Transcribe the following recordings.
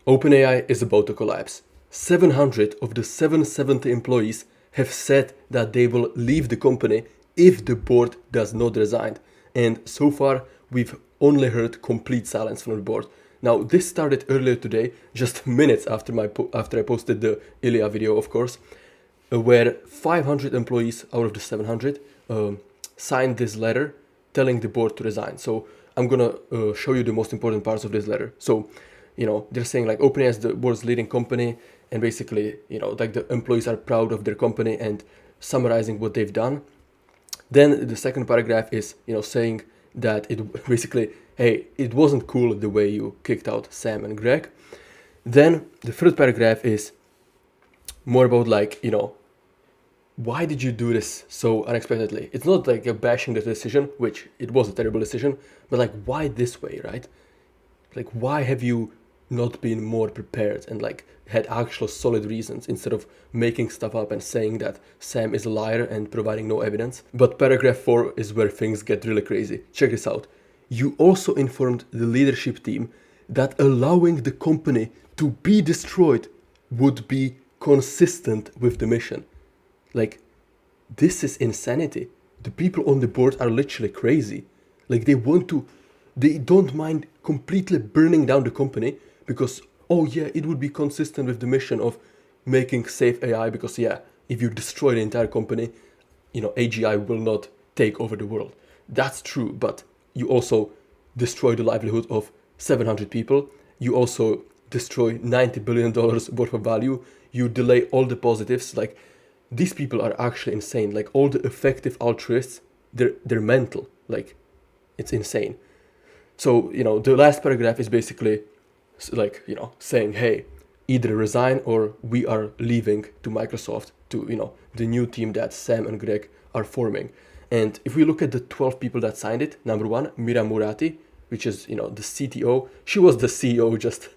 OpenAI is about to collapse. 700 of the 770 employees have said that they will leave the company if the board does not resign. And so far, we've only heard complete silence from the board. Now, this started earlier today, just minutes after I posted the Ilya video, of course, where 500 employees out of the 700 signed this letter telling the board to resign. So I'm gonna show you the most important parts of this letter. So, they're saying like OpenAI is the world's leading company, and basically, like the employees are proud of their company and summarizing what they've done. Then the second paragraph is, saying that it basically, hey, it wasn't cool the way you kicked out Sam and Greg. Then the third paragraph is more about like, why did you do this so unexpectedly? It's not like you're bashing the decision, which it was a terrible decision, but like, why this way, right? Like, why have you not been more prepared and like had actual solid reasons instead of making stuff up and saying that Sam is a liar and providing no evidence? But paragraph 4 is where things get really crazy. Check this out. You also informed the leadership team that allowing the company to be destroyed would be consistent with the mission. Like, this is insanity. The people on the board are literally crazy. Like, they don't mind completely burning down the company because, oh yeah, it would be consistent with the mission of making safe AI because, yeah, if you destroy the entire company, AGI will not take over the world. That's true, but you also destroy the livelihood of 700 people. You also destroy $90 billion worth of value. You delay all the positives. Like, these people are actually insane. Like, all the effective altruists, they're mental. Like, it's insane. So, the last paragraph is basically like, saying, hey, either resign or we are leaving to Microsoft, to, the new team that Sam and Greg are forming. And if we look at the 12 people that signed it, number one, Mira Murati, which is, the CTO. She was the CEO just,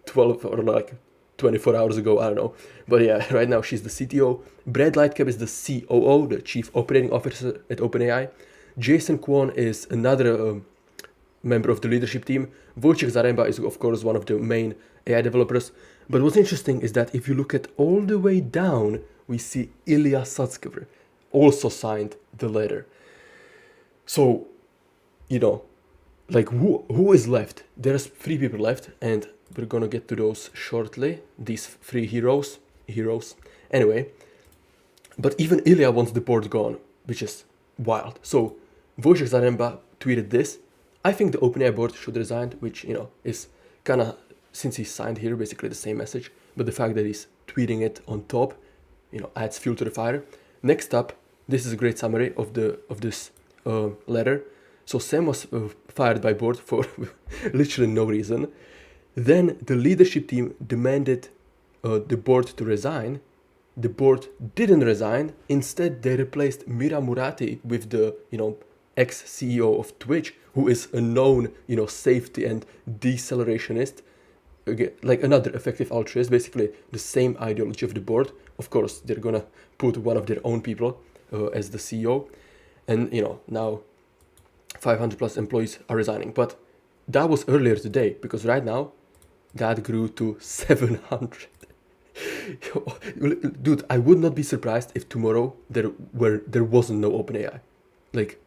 12 or like 24 hours ago, I don't know. But yeah, right now she's the CTO. Brad Lightcap is the COO, the Chief Operating Officer at OpenAI. Jason Kwon is another member of the leadership team. Wojciech Zaremba is, of course, one of the main AI developers. But what's interesting is that if you look at all the way down, we see Ilya Sutskever also signed the letter. So, like who is left? There's 3 people left, and we're gonna get to those shortly. These 3 heroes. Anyway, but even Ilya wants the board gone, which is wild. So Wojciech Zaremba tweeted this: I think the OpenAI board should resign, which, is kind of, since he signed here, basically the same message. But the fact that he's tweeting it on top, adds fuel to the fire. Next up, this is a great summary of this letter. So Sam was fired by board for literally no reason. Then the leadership team demanded the board to resign. The board didn't resign. Instead, they replaced Mira Murati with the, ex-CEO of Twitch, who is a known, safety and decelerationist. Again, like another effective altruist, basically the same ideology of the board. Of course, they're gonna put one of their own people as the CEO. And, now 500 plus employees are resigning. But that was earlier today, because right now that grew to 700. Dude, I would not be surprised if tomorrow there wasn't no OpenAI. Like,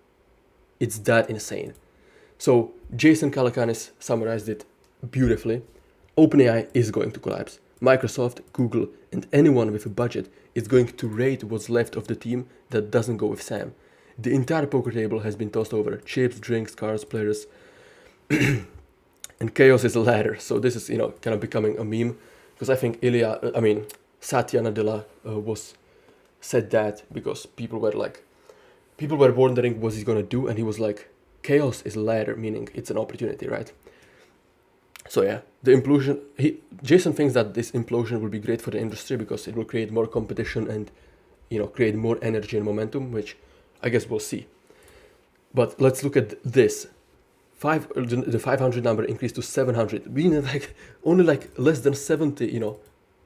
it's that insane. So Jason Calacanis summarized it beautifully. OpenAI is going to collapse. Microsoft, Google, and anyone with a budget is going to raid what's left of the team that doesn't go with Sam. The entire poker table has been tossed over. Chips, drinks, cars, players. And chaos is a ladder. So this is, kind of becoming a meme. Because I think Satya Nadella said that because people were wondering what he's gonna do, and he was like, chaos is a ladder, meaning it's an opportunity, right? So yeah, the implosion, Jason thinks that this implosion will be great for the industry because it will create more competition and, create more energy and momentum, which I guess we'll see. But let's look at this. The 500 number increased to 700, meaning like only like less than 70,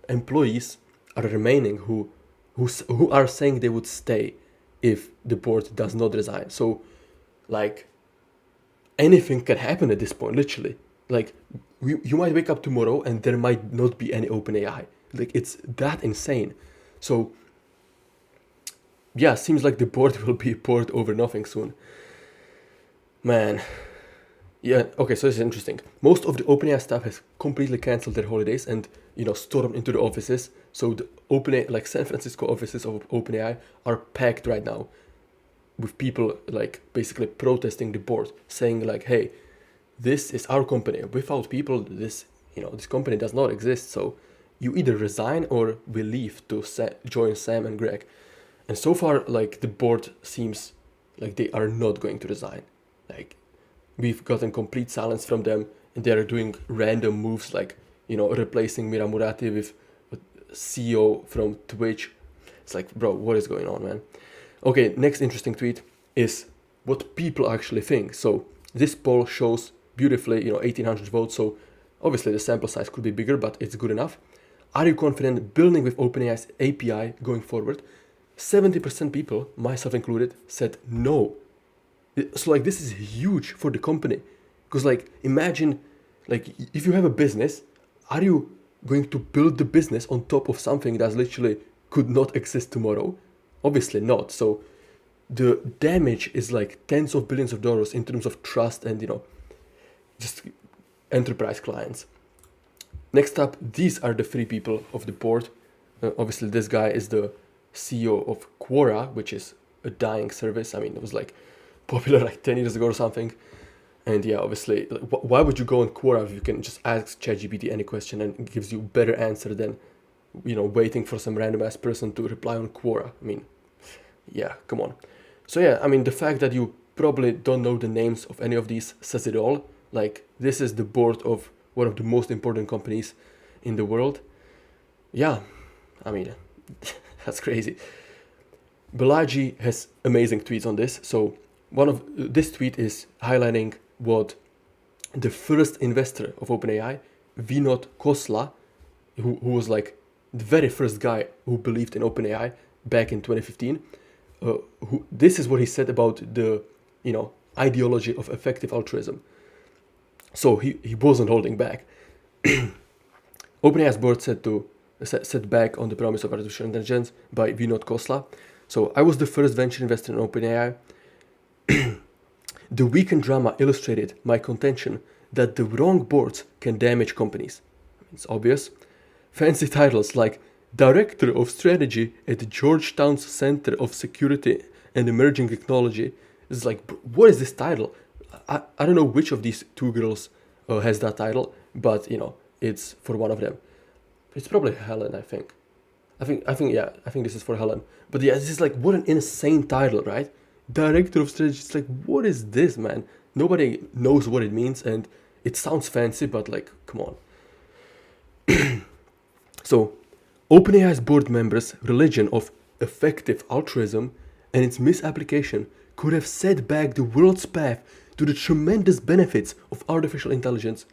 employees are remaining who are saying they would stay if the board does not resign. So, like, anything can happen at this point, literally. Like, you might wake up tomorrow and there might not be any OpenAI. Like, it's that insane. So yeah, seems like the board will be poured over nothing soon. Man. Yeah, okay, so this is interesting. Most of the OpenAI staff has completely canceled their holidays and, stormed into the offices. So the OpenAI, like San Francisco offices of OpenAI are packed right now with people like basically protesting the board, saying like, hey, this is our company. Without people, this company does not exist. So you either resign or we leave to join Sam and Greg. And so far, like, the board seems like they are not going to resign. Like, we've gotten complete silence from them, and they are doing random moves like, replacing Mira Murati with CEO from Twitch. It's like, bro, what is going on, man? Okay, next interesting tweet is what people actually think. So this poll shows beautifully, 1,800 votes. So obviously the sample size could be bigger, but it's good enough. Are you confident building with OpenAI's API going forward? 70% people, myself included, said no. So like, this is huge for the company, because like, imagine like, if you have a business, are you going to build the business on top of something that literally could not exist tomorrow? Obviously not. So the damage is like tens of billions of dollars in terms of trust and just enterprise clients. Next up, these are the three people of the board. Obviously this guy is the CEO of Quora, which is a dying service. I mean, it was like popular like 10 years ago or something. And yeah, obviously, why would you go on Quora if you can just ask ChatGPT any question and it gives you better answer than, waiting for some random ass person to reply on Quora? I mean, yeah, come on. So yeah, I mean, the fact that you probably don't know the names of any of these says it all. Like, this is the board of one of the most important companies in the world. Yeah, I mean, that's crazy. Balaji has amazing tweets on this. So one of this tweet is highlighting what the first investor of OpenAI, Vinod Khosla, who was like the very first guy who believed in OpenAI back in 2015, this is what he said about the ideology of effective altruism. So he wasn't holding back. OpenAI's board set back on the promise of artificial intelligence by Vinod Khosla. So I was the first venture investor in OpenAI. The weekend drama illustrated my contention that the wrong boards can damage companies. It's obvious. Fancy titles like Director of Strategy at Georgetown's Center of Security and Emerging Technology is like, what is this title? I don't know which of these two girls has that title, but it's for one of them. It's probably Helen, I think. I think this is for Helen. But yeah, this is like, what an insane title, right? Director of Strategy. It's like, what is this, man? Nobody knows what it means, and it sounds fancy, but like, come on. So, OpenAI's board members' religion of effective altruism and its misapplication could have set back the world's path to the tremendous benefits of artificial intelligence.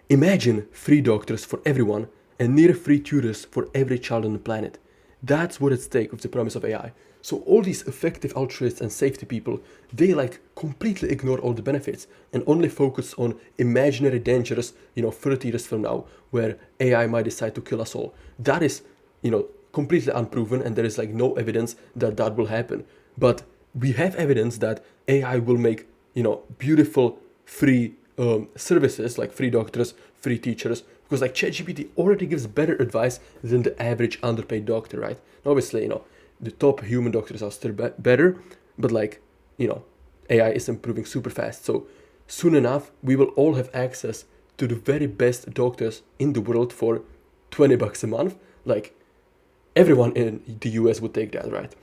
Imagine free doctors for everyone and near free tutors for every child on the planet. That's what at stake with the promise of AI. So all these effective altruists and safety people, they like completely ignore all the benefits and only focus on imaginary dangerous, 30 years from now, where AI might decide to kill us all. That is, completely unproven, and there is like no evidence that that will happen. But we have evidence that AI will make, beautiful free services like free doctors, free teachers, because like ChatGPT already gives better advice than the average underpaid doctor, right? Obviously, the top human doctors are still better, but like, AI is improving super fast. So soon enough, we will all have access to the very best doctors in the world for $20 a month. Like, everyone in the US would take that, right?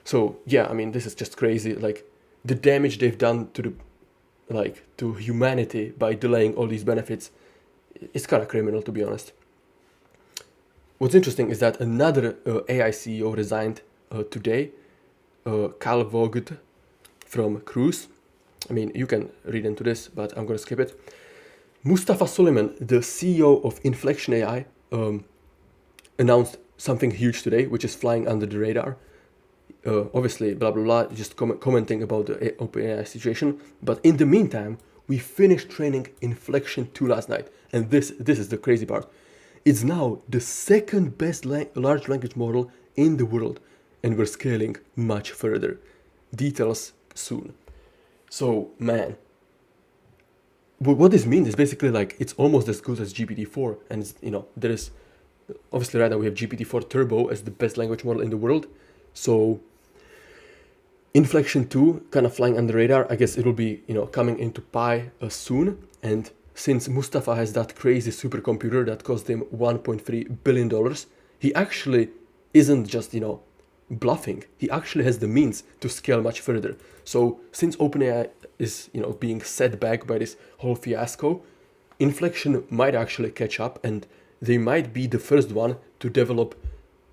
So yeah, I mean, this is just crazy. Like, the damage they've done to humanity by delaying all these benefits, it's kind of criminal, to be honest. What's interesting is that another AI CEO resigned today, Kyle Vogt from Cruise. I mean, you can read into this, but I'm going to skip it. Mustafa Suleyman, the CEO of Inflection AI, announced something huge today, which is flying under the radar. Obviously, blah, blah, blah, just commenting about the OpenAI situation. But in the meantime, we finished training Inflection 2 last night. And this is the crazy part. It's now the second best large language model in the world. And we're scaling much further. Details soon. So, man, what this means is basically like it's almost as good as GPT-4. And, there is, obviously right now we have GPT-4 Turbo as the best language model in the world. So, Inflection 2 kind of flying under the radar. I guess it will be, coming into Pi soon. And since Mustafa has that crazy supercomputer that cost him $1.3 billion, he actually isn't just, bluffing. He actually has the means to scale much further. So since OpenAI is, being set back by this whole fiasco, Inflection might actually catch up and they might be the first one to develop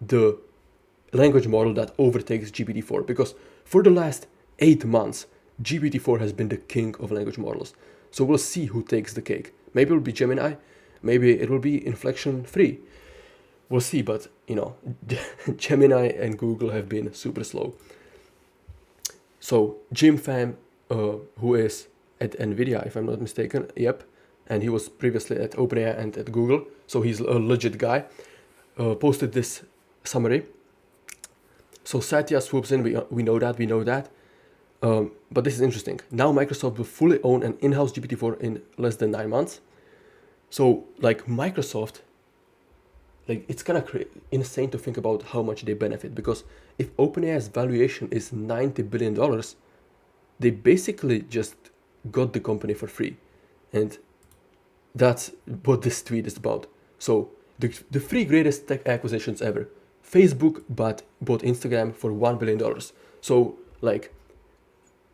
the language model that overtakes GPT-4, because for the last 8 months, GPT-4 has been the king of language models. So we'll see who takes the cake. Maybe it'll be Gemini, maybe it will be Inflection 3. We'll see, but, Gemini and Google have been super slow. So Jim Pham, who is at NVIDIA, if I'm not mistaken, yep, and he was previously at OpenAI and at Google, so he's a legit guy, posted this summary. So Satya swoops in, we know that. But this is interesting. Now Microsoft will fully own an in-house GPT-4 in less than 9 months. So like Microsoft, like it's kind of insane to think about how much they benefit, because if OpenAI's valuation is $90 billion, they basically just got the company for free. And that's what this tweet is about. So the 3 greatest tech acquisitions ever. Facebook bought Instagram for $1 billion. So like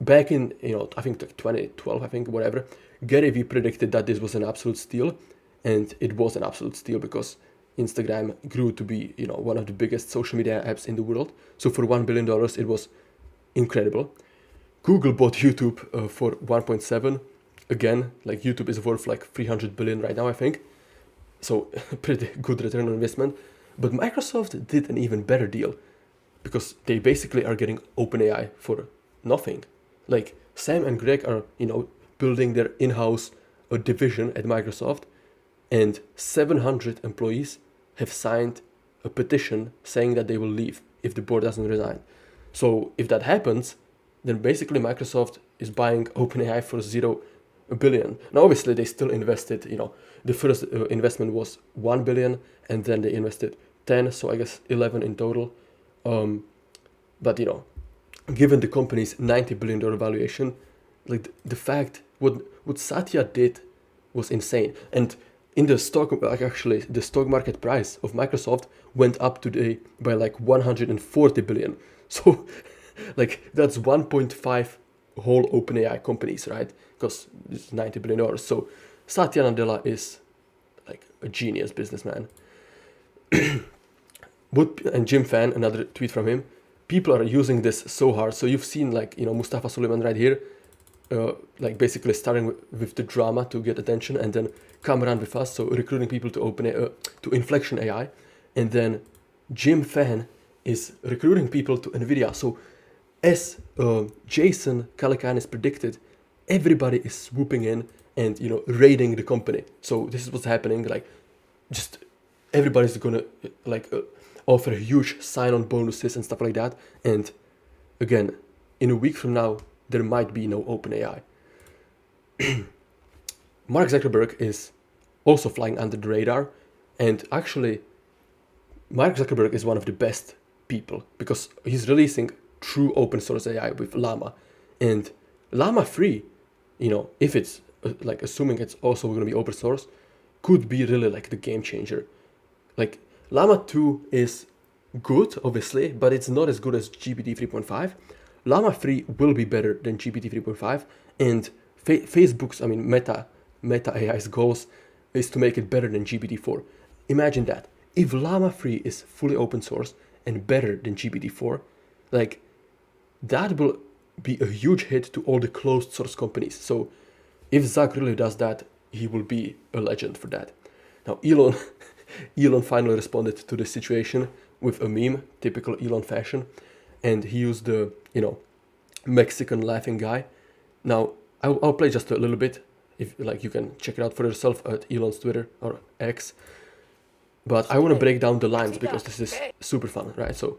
back in, I think like 2012, whatever, Gary Vee predicted that this was an absolute steal. And it was an absolute steal because Instagram grew to be, one of the biggest social media apps in the world. So for $1 billion, it was incredible. Google bought YouTube for 1.7. Again, like YouTube is worth like 300 billion right now, I think. So pretty good return on investment. But Microsoft did an even better deal because they basically are getting OpenAI for nothing. Like Sam and Greg are, building their in-house division at Microsoft, and 700 employees have signed a petition saying that they will leave if the board doesn't resign. So if that happens, then basically Microsoft is buying OpenAI for $0 billion. Now, obviously, they still invested, the first investment was 1 billion, and then they invested 10, so I guess 11 in total. But, given the company's $90 billion valuation, like the fact what Satya did was insane. And in the stock, actually, the stock market price of Microsoft went up today by like 140 billion. So, like, that's 1.5 whole OpenAI companies, right? Because it's $90 billion. So, Satya Nadella is like a genius businessman. And Jim Pham, another tweet from him, people are using this so hard. So you've seen like, Mustafa Suleyman right here, like basically starting with the drama to get attention and then come around with us. So recruiting people to OpenAI, to Inflection AI. And then Jim Pham is recruiting people to NVIDIA. So as Jason Calacanis predicted, everybody is swooping in and, raiding the company. So this is what's happening. Like just everybody's going to offer huge sign-on bonuses and stuff like that. And again, in a week from now, there might be no OpenAI. Mark Zuckerberg is also flying under the radar. And actually, Mark Zuckerberg is one of the best people because he's releasing true open source AI with Llama. And Llama 3, if it's assuming it's also going to be open source, could be really like the game changer. Like Llama 2 is good, obviously, but it's not as good as GPT 3.5. Llama 3 will be better than GPT 3.5, and Facebook's, Meta AI's goals is to make it better than GPT 4. Imagine that. If Llama 3 is fully open source and better than GPT 4, like that will be a huge hit to all the closed source companies. So if Zach really does that, he will be a legend for that. Now, Elon finally responded to the situation with a meme, typical Elon fashion, and he used the, Mexican laughing guy. Now, I'll play just a little bit If like you can check it out for yourself at Elon's Twitter or X. But I want to break down the lines because this is super fun, right? So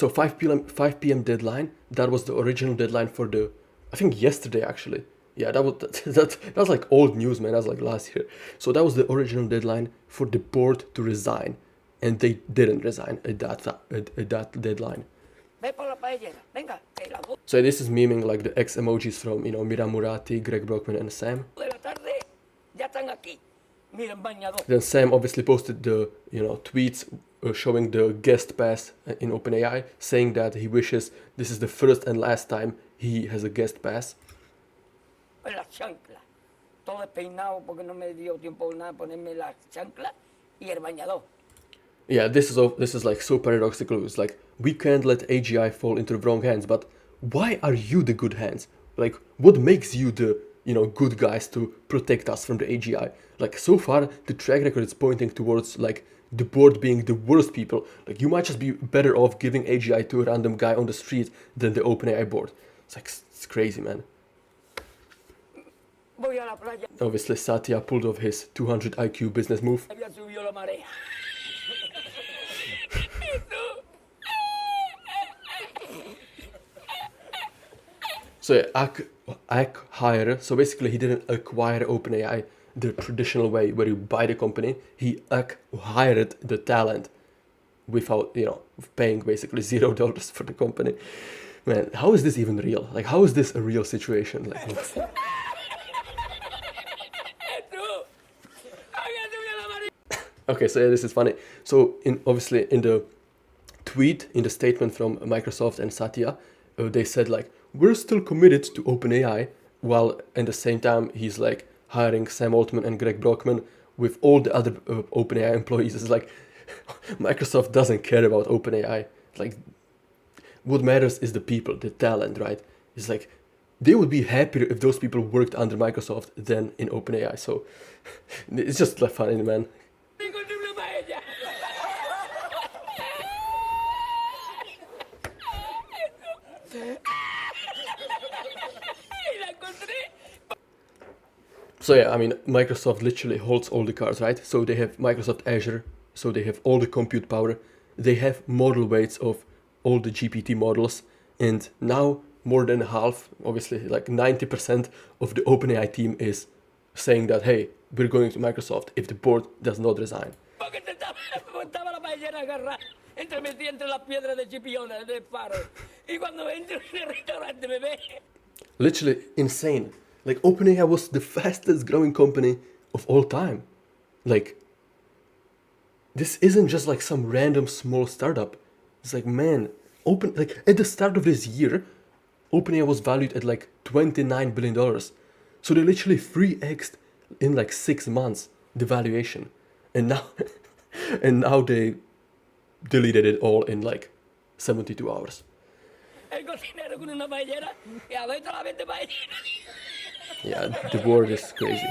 5 p.m. deadline. That was the original deadline for the, I think yesterday actually. Yeah, that was like old news, man. That was like last year. So that was the original deadline for the board to resign, and they didn't resign at that deadline. So this is memeing like the X emojis from Mira Murati, Greg Brockman, and Sam. Then Sam obviously posted the tweets showing the guest pass in OpenAI, saying that he wishes this is the first and last time he has a guest pass. Yeah, this is like so paradoxical. It's like we can't let AGI fall into the wrong hands, but why are you the good hands? Like, what makes you the good guys to protect us from the AGI? Like, so far the track record is pointing towards like the board being the worst people. Like, you might just be better off giving AGI to a random guy on the street than the OpenAI board. It's like, it's crazy, man. Obviously Satya pulled off his 200 IQ business move. So yeah, acquire. So basically he didn't acquire OpenAI the traditional way where you buy the company. He acquired the talent without paying basically $0 for the company. Man, how is this even real? Like, how is this a real situation? Like, okay, so yeah, this is funny. So obviously in the tweet, in the statement from Microsoft and Satya, they said like, we're still committed to OpenAI, while at the same time he's like hiring Sam Altman and Greg Brockman with all the other OpenAI employees. It's like Microsoft doesn't care about OpenAI. Like, what matters is the people, the talent, right? It's like they would be happier if those people worked under Microsoft than in OpenAI. So it's just like funny, man. So yeah, I mean, Microsoft literally holds all the cards, right? So they have Microsoft Azure, so they have all the compute power, they have model weights of all the GPT models, and now more than half, obviously like 90% of the OpenAI team is saying that, hey, we're going to Microsoft if the board does not resign. Literally insane. Like, OpenAI was the fastest growing company of all time. Like, this isn't just like some random small startup. It's like, man, like at the start of this year, OpenAI was valued at like $29 billion. So they literally 3x'd in like 6 months the valuation. And now they deleted it all in like 72 hours. Yeah, the board is crazy.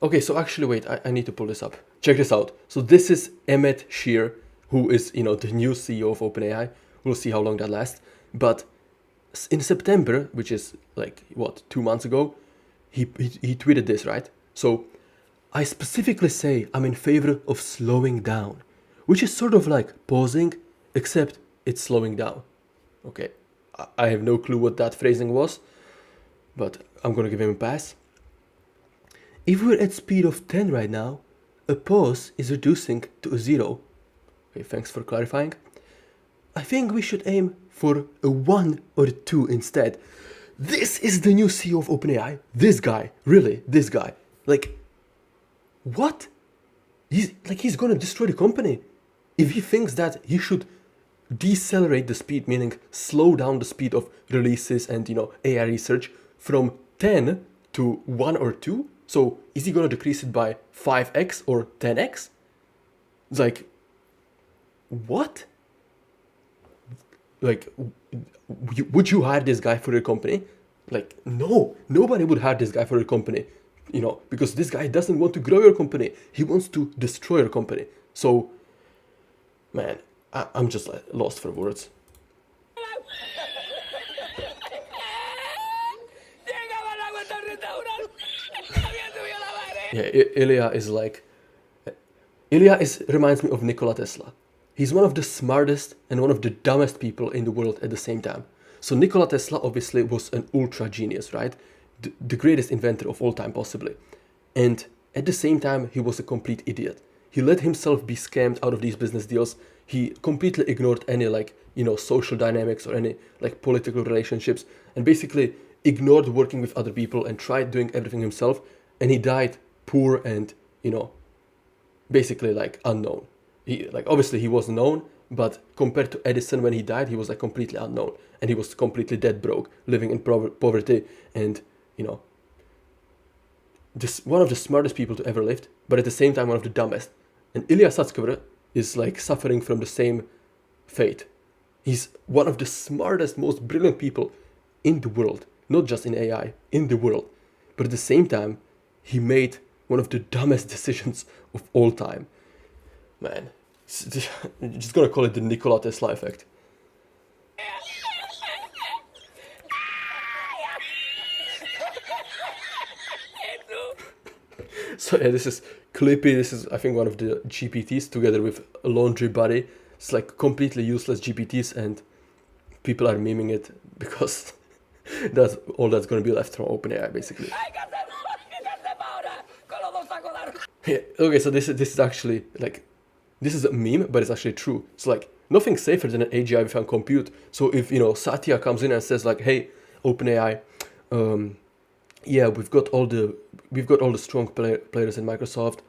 Okay, so actually, wait, I need to pull this up. Check this out. So this is Emmett Shear, who is, the new CEO of OpenAI. We'll see how long that lasts. But in September, which is like, 2 months ago, he tweeted this, right? So, I specifically say I'm in favor of slowing down, which is sort of like pausing, except it's slowing down. Okay, I have no clue what that phrasing was, but I'm gonna give him a pass. If we're at speed of 10 right now, a pause is reducing to a 0. Okay, thanks for clarifying. I think we should aim for a 1 or a 2 instead. This is the new CEO of OpenAI. This guy, really, this guy. Like, what? He's gonna destroy the company. If he thinks that he should decelerate the speed, meaning slow down the speed of releases and AI research from 10 to 1 or 2, so is he going to decrease it by 5x or 10x? It's like, what? Like, would you hire this guy for your company? Like, no, nobody would hire this guy for your company, because this guy doesn't want to grow your company. He wants to destroy your company. So, man, I'm just like lost for words. Yeah, Ilya reminds me of Nikola Tesla. He's one of the smartest and one of the dumbest people in the world at the same time. So Nikola Tesla obviously was an ultra genius, right? The greatest inventor of all time, possibly. And at the same time, he was a complete idiot. He let himself be scammed out of these business deals. He completely ignored any social dynamics or any political relationships, and basically ignored working with other people and tried doing everything himself. And he died poor and basically unknown. Obviously he was known, but compared to Edison when he died, he was completely unknown, and he was completely dead broke, living in poverty, and this one of the smartest people to ever lived, but at the same time one of the dumbest. And Ilya Sutskever is suffering from the same fate. He's one of the smartest, most brilliant people in the world, not just in AI, in the world. But at the same time, he made one of the dumbest decisions of all time. Man, I'm just gonna call it the Nikola Tesla effect. So yeah, this is Clippy. This is, I think, one of the GPTs together with Laundry Buddy. It's completely useless GPTs, and people are memeing it because that's all that's going to be left from OpenAI, basically. Yeah, okay, so this is actually this is a meme, but it's actually true. It's nothing safer than an AGI without compute. So if Satya comes in and says hey, OpenAI, yeah, we've got all the strong players in Microsoft.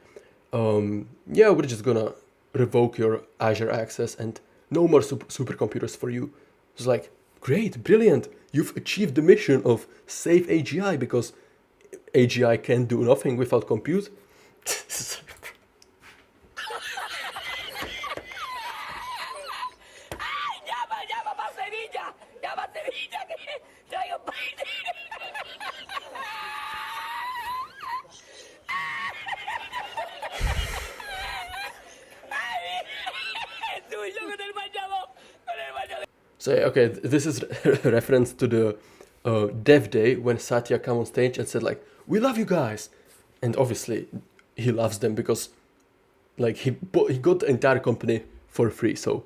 Yeah, we're just gonna revoke your Azure access and no more supercomputers for you. It's great, brilliant. You've achieved the mission of save AGI because AGI can do nothing without compute. So yeah, okay, this is a reference to the Dev Day when Satya came on stage and said we love you guys, and obviously he loves them because he got the entire company for free. So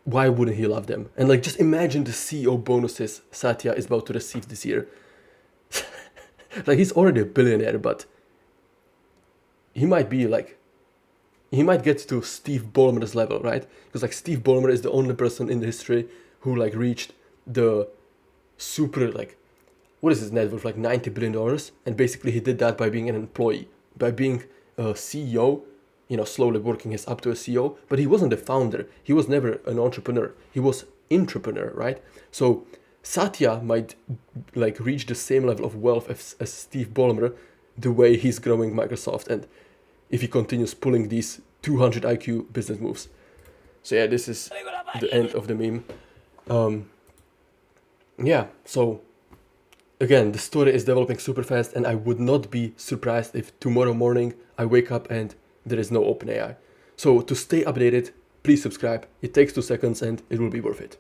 why wouldn't he love them? And just imagine the CEO bonuses Satya is about to receive this year. He's already a billionaire, but he might be he might get to Steve Ballmer's level, right? Because Steve Ballmer is the only person in history who reached the super what is his net worth, $90 billion, and basically he did that by being an employee, by being a CEO, slowly working his up to a CEO. But he wasn't a founder. He was never an entrepreneur. He was entrepreneur, right? So Satya might reach the same level of wealth as Steve Ballmer, the way he's growing Microsoft, and if he continues pulling these 200 IQ business moves. So yeah, this is the end of the meme. Yeah, so again, the story is developing super fast, and I would not be surprised if tomorrow morning I wake up and there is no OpenAI. So to stay updated, please subscribe. It takes 2 seconds and it will be worth it.